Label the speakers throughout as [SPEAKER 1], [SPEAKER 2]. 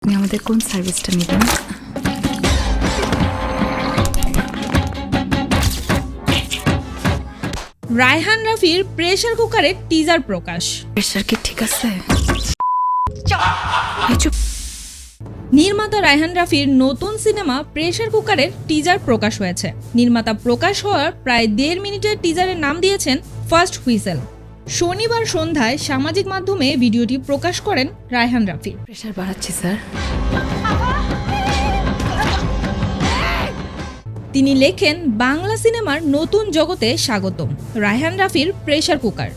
[SPEAKER 1] আপনি আমাদের কোন সার্ভিসটা নেবেন?
[SPEAKER 2] রায়হান রাফির প্রেসার কুকারের টিজার প্রকাশ।
[SPEAKER 1] প্রেশার কি ঠিক আছে? এই চুপ।
[SPEAKER 2] নির্মাতা রায়হান রাফির নতুন সিনেমা প্রেসার কুকারের টিজার প্রকাশ হয়েছে। নির্মাতা প্রকাশ হওয়ার প্রায় 1.5 মিনিটের টিজারের নাম দিয়েছেন ফার্স্ট হুইসেল। শনিবার সন্ধ্যায় সামাজিক মাধ্যমে ভিডিওটি প্রকাশ করেন রায়হান রাফি।
[SPEAKER 1] প্রেশার বাড়াচ্ছি স্যার।
[SPEAKER 2] তিনি লেখেন, বাংলা সিনেমার নতুন জগতে স্বাগতম। রায়হান রাফির প্রেসার কুকার।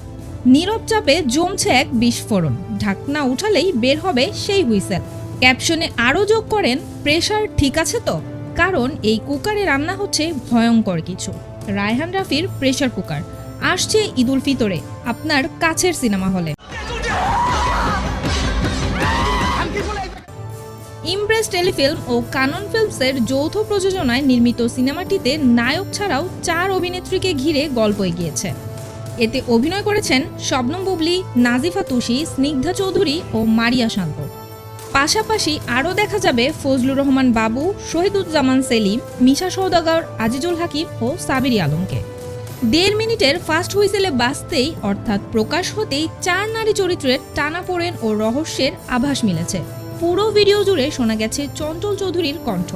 [SPEAKER 2] নীরব চাপে জমছে এক বিস্ফোরণ। ঢাকনা উঠালেই বের হবে সেই হুইসেল। ক্যাপশনে আরও যোগ করেন, প্রেসার ঠিক আছে তো? কারণ এই কুকারে রান্না হচ্ছে ভয়ঙ্কর কিছু। রায়হান রাফির প্রেসার কুকার আসছে ঈদুল ফিতরে আপনার কাছের সিনেমা হলে। ইমপ্রেস টেলিফিল্ম ও কানন ফিল্মসের যৌথ প্রযোজনায় নির্মিত সিনেমাটিতে নায়ক ছাড়াও 4 অভিনেত্রীকে ঘিরে গল্প এগিয়েছে। এতে অভিনয় করেছেন শবনম বুবলী, নাজিফা তুষি, স্নিগ্ধা চৌধুরী ও মারিয়া শান্ত। পাশাপাশি আরও দেখা যাবে ফজলুর রহমান বাবু, শহীদুজ্জামান সেলিম, মিশা সওদাগর, আজিজুল হাকিম ও সাবিরি আলমকে। 1.5 মিনিটের ফার্স্ট হুইসেলে বাজতেই অর্থাৎ প্রকাশ হতেই 4 নারী চরিত্রের টানাপোড়েন ও রহস্যের আভাস মিলেছে। পুরো ভিডিও জুড়ে শোনা গেছে চঞ্চল চৌধুরীর কণ্ঠ।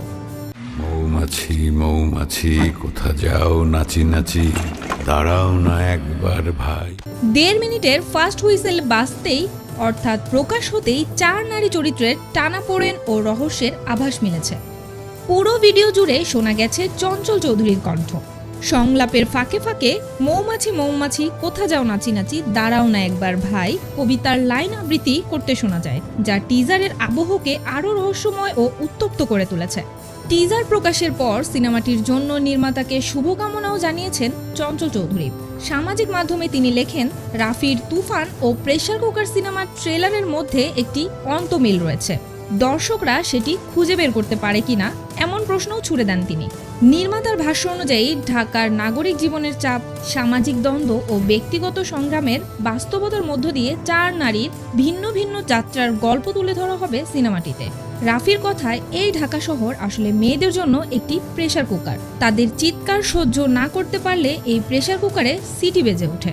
[SPEAKER 3] মৌমাছি মৌমাছি কোথা যাও নাচি নাচি, দাঁড়াও না একবার ভাই।
[SPEAKER 2] 1.5 মিনিটের ফার্স্ট হুইসেল বাজতেই অর্থাৎ প্রকাশ হতেই 4 নারী চরিত্রের টানাপোড়েন ও রহস্যের আভাস মিলেছে। পুরো ভিডিও জুড়ে শোনা গেছে চঞ্চল চৌধুরীর কণ্ঠ। সংলাপের ফাঁকে ফাঁকে মৌমাছি মৌমাছি কোথা যাও নাচি নাচি, দাঁড়াও না একবার ভাই কবিতার লাইন আবৃত্তি করতে শোনা যায়, যা টিজারের আবহকে আরও রহস্যময় ও উত্তপ্ত করে তুলেছে। টিজার প্রকাশের পর সিনেমাটির জন্য নির্মাতাকে শুভকামনাও জানিয়েছেন চঞ্চল চৌধুরী। সামাজিক মাধ্যমে তিনি লেখেন, রাফির তুফান ও প্রেসার কুকার সিনেমার ট্রেলারের মধ্যে একটি অন্তমিল রয়েছে। দর্শকরা সেটি খুঁজে বের করতে পারে কিনা এমন প্রশ্নও ছুড়ে দেন তিনি। নির্মাতার ভাষ্য অনুযায়ী ঢাকার নাগরিক জীবনের চাপ, সামাজিক দ্বন্দ্ব ও ব্যক্তিগত সংগ্রামের বাস্তবতার মধ্য দিয়ে 4 নারীর ভিন্ন ভিন্ন যাত্রার গল্প তুলে ধরা হবে সিনেমাটিতে। রাফির কথায়, এই ঢাকা শহর আসলে মেয়েদের জন্য একটি প্রেসার কুকার। তাদের চিৎকার সহ্য না করতে পারলে এই প্রেসার কুকারে সিটি বেজে ওঠে।